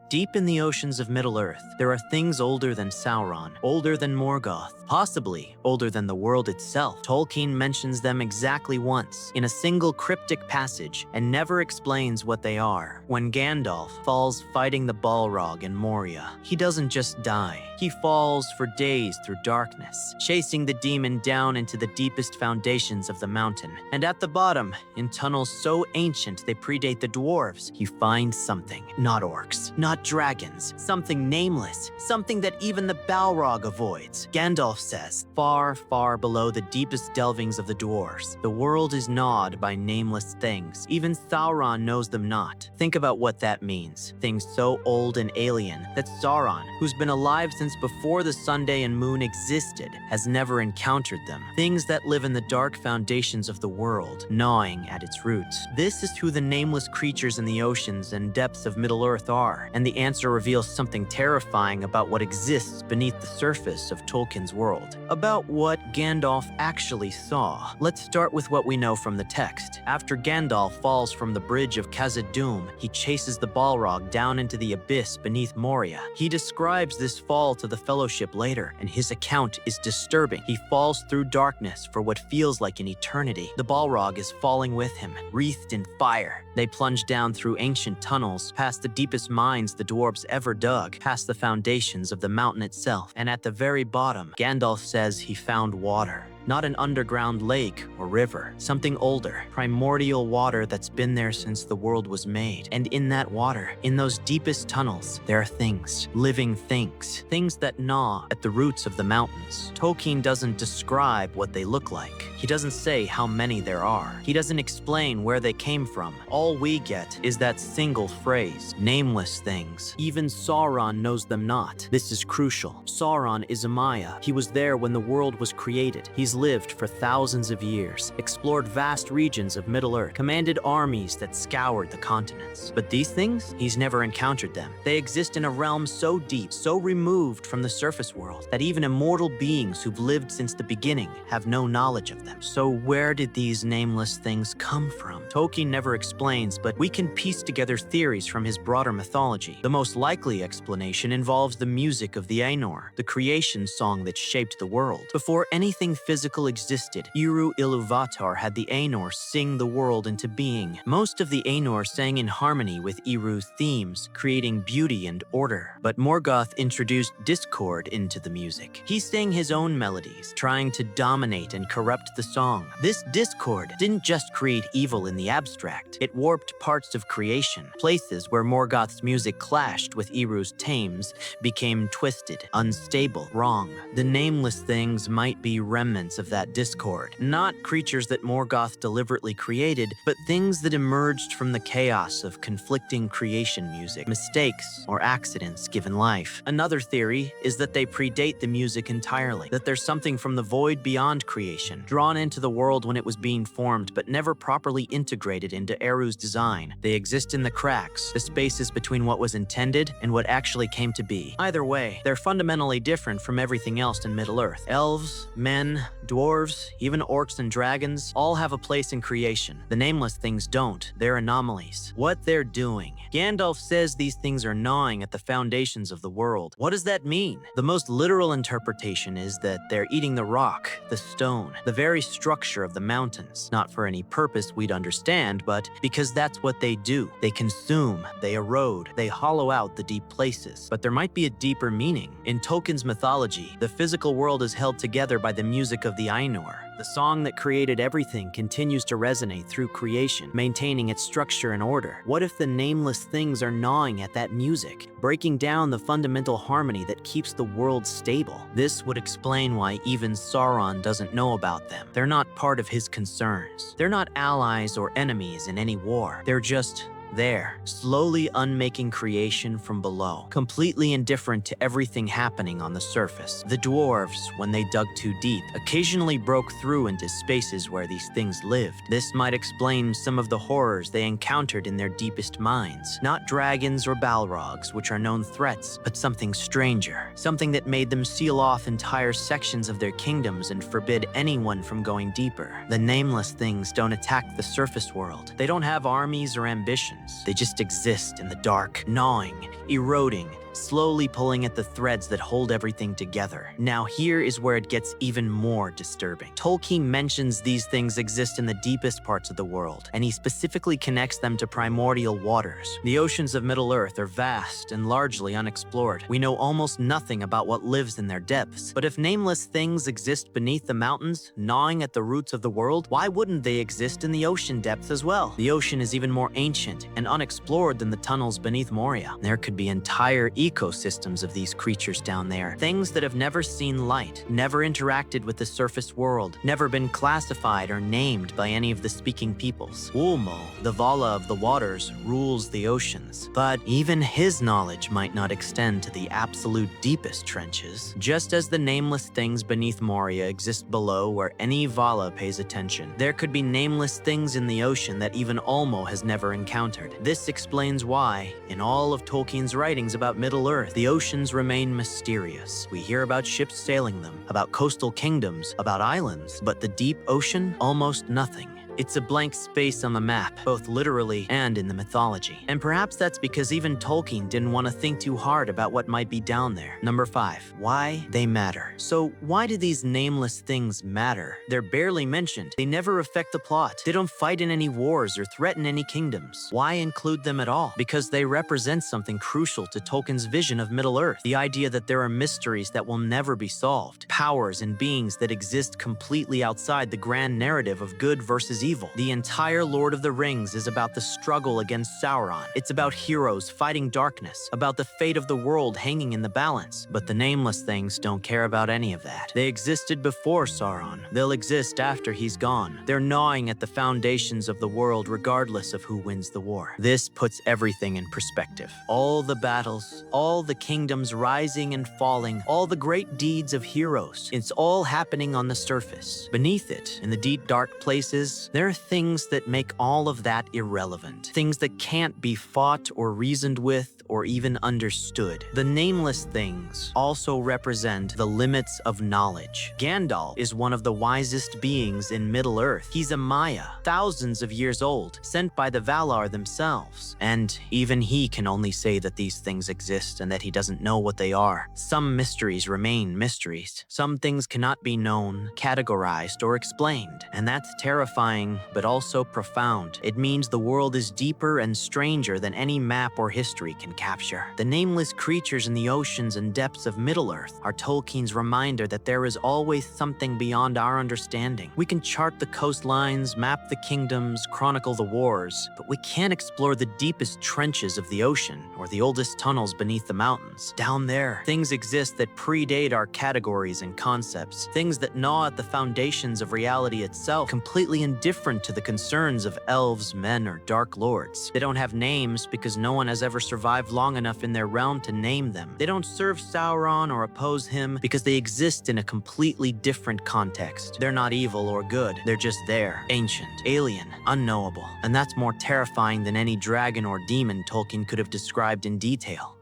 Deep in the oceans of Middle-earth, there are things older than Sauron, older than Morgoth, possibly older than the world itself. Tolkien mentions them exactly once, in a single cryptic passage, and never explains what they are. When Gandalf falls fighting the Balrog in Moria, he doesn't just die. He falls for days through darkness, chasing the demon down into the deepest foundations of the mountain. And at the bottom, in tunnels so ancient they predate the dwarves, he finds something. Not orcs, not dragons, something nameless, something that even the Balrog avoids. Gandalf says, far, far below the deepest delvings of the dwarves, the world is gnawed by nameless things. Even Sauron knows them not. Think about what that means. Things so old and alien that Sauron, who's been alive since before the sun, day, and moon existed, has never encountered them. Things that live in the dark foundations of the world, gnawing at its roots. This is who the nameless creatures in the oceans and depths of Middle-earth are, and the answer reveals something terrifying about what exists beneath the surface of Tolkien's world. About what Gandalf actually saw. Let's start with what we know from the text. After Gandalf falls from the bridge of Khazad-dûm, he chases the Balrog down into the abyss beneath Moria. He describes this fall to the Fellowship later, and his account is disturbing. He falls through darkness for what feels like an eternity. The Balrog is falling with him, wreathed in fire. They plunge down through ancient tunnels, past the deepest mines the dwarves ever dug, past the foundations of the mountain itself, and at the very bottom, Gandalf says he found water. Not an underground lake or river, something older, primordial water that's been there since the world was made. And in that water, in those deepest tunnels, there are things, living things, things that gnaw at the roots of the mountains. Tolkien doesn't describe what they look like. He doesn't say how many there are. He doesn't explain where they came from. All we get is that single phrase, nameless things. Even Sauron knows them not. This is crucial. Sauron is a Maya. He was there when the world was created. He's lived for thousands of years, explored vast regions of Middle-earth, commanded armies that scoured the continents. But these things, he's never encountered them. They exist in a realm so deep, so removed from the surface world, that even immortal beings who've lived since the beginning have no knowledge of them. So where did these nameless things come from? Tolkien never explains, but we can piece together theories from his broader mythology. The most likely explanation involves the music of the Ainur, the creation song that shaped the world. Before anything physical existed, Eru-Ilúvatar had the Ainur sing the world into being. Most of the Ainur sang in harmony with Eru's themes, creating beauty and order. But Morgoth introduced discord into the music. He sang his own melodies, trying to dominate and corrupt the song. This discord didn't just create evil in the abstract. It warped parts of creation. Places where Morgoth's music clashed with Eru's themes became twisted, unstable, wrong. The nameless things might be remnants of that discord. Not creatures that Morgoth deliberately created, but things that emerged from the chaos of conflicting creation music, mistakes, or accidents given life. Another theory is that they predate the music entirely, that there's something from the void beyond creation, drawn into the world when it was being formed, but never properly integrated into Eru's design. They exist in the cracks, the spaces between what was intended and what actually came to be. Either way, they're fundamentally different from everything else in Middle-earth. Elves, men, dwarves, even orcs and dragons, all have a place in creation. The nameless things don't. They're anomalies. What they're doing. Gandalf says these things are gnawing at the foundations of the world. What does that mean? The most literal interpretation is that they're eating the rock, the stone, the very structure of the mountains. Not for any purpose we'd understand, but because that's what they do. They consume, they erode, they hollow out the deep places. But there might be a deeper meaning. In Tolkien's mythology, the physical world is held together by the music of the Ainur. The song that created everything continues to resonate through creation, maintaining its structure and order. What if the nameless things are gnawing at that music, breaking down the fundamental harmony that keeps the world stable? This would explain why even Sauron doesn't know about them. They're not part of his concerns. They're not allies or enemies in any war. They're just there, slowly unmaking creation from below, completely indifferent to everything happening on the surface. The dwarves, when they dug too deep, occasionally broke through into spaces where these things lived. This might explain some of the horrors they encountered in their deepest minds. Not dragons or balrogs, which are known threats, but something stranger, something that made them seal off entire sections of their kingdoms and forbid anyone from going deeper. The nameless things don't attack the surface world. They don't have armies or ambition. oceans. They just exist in the dark, gnawing, eroding, slowly pulling at the threads that hold everything together. Now here is where it gets even more disturbing. Tolkien mentions these things exist in the deepest parts of the world, and he specifically connects them to primordial waters. The oceans of Middle-earth are vast and largely unexplored. We know almost nothing about what lives in their depths, but if nameless things exist beneath the mountains, gnawing at the roots of the world, why wouldn't they exist in the ocean depths as well? The ocean is even more ancient and unexplored than the tunnels beneath Moria. There could be entire ecosystems of these creatures down there, things that have never seen light, never interacted with the surface world, never been classified or named by any of the speaking peoples. Ulmo, the Vala of the waters, rules the oceans, but even his knowledge might not extend to the absolute deepest trenches. Just as the nameless things beneath Moria exist below where any Vala pays attention, there could be nameless things in the ocean that even Ulmo has never encountered. This explains why, in all of Tolkien's writings about Middle-earth, the oceans remain mysterious. We hear about ships sailing them, about coastal kingdoms, about islands, but the deep ocean, almost nothing. It's a blank space on the map, both literally and in the mythology. And perhaps that's because even Tolkien didn't want to think too hard about what might be down there. Number 5, why they matter. So why do these nameless things matter? They're barely mentioned. They never affect the plot. They don't fight in any wars or threaten any kingdoms. Why include them at all? Because they represent something crucial to Tolkien's vision of Middle-earth. The idea that there are mysteries that will never be solved. Powers and beings that exist completely outside the grand narrative of good versus evil. The entire Lord of the Rings is about the struggle against Sauron. It's about heroes fighting darkness, about the fate of the world hanging in the balance. But the nameless things don't care about any of that. They existed before Sauron. They'll exist after he's gone. They're gnawing at the foundations of the world regardless of who wins the war. This puts everything in perspective. All the battles, all the kingdoms rising and falling, all the great deeds of heroes. It's all happening on the surface. Beneath it, in the deep dark places, there are things that make all of that irrelevant. Things that can't be fought or reasoned with or even understood. The nameless things also represent the limits of knowledge. Gandalf is one of the wisest beings in Middle-earth. He's a Maya, thousands of years old, sent by the Valar themselves. And even he can only say that these things exist and that he doesn't know what they are. Some mysteries remain mysteries. Some things cannot be known, categorized, or explained. And that's terrifying, but also profound. It means the world is deeper and stranger than any map or history can capture. The nameless creatures in the oceans and depths of Middle-earth are Tolkien's reminder that there is always something beyond our understanding. We can chart the coastlines, map the kingdoms, chronicle the wars, but we can't explore the deepest trenches of the ocean or the oldest tunnels beneath the mountains. Down there, things exist that predate our categories and concepts, things that gnaw at the foundations of reality itself, completely indifferent to the concerns of elves, men, or dark lords. They don't have names because no one has ever survived long enough in their realm to name them. They don't serve Sauron or oppose him because they exist in a completely different context. They're not evil or good. They're just there. Ancient, alien, unknowable. And that's more terrifying than any dragon or demon Tolkien could have described in detail.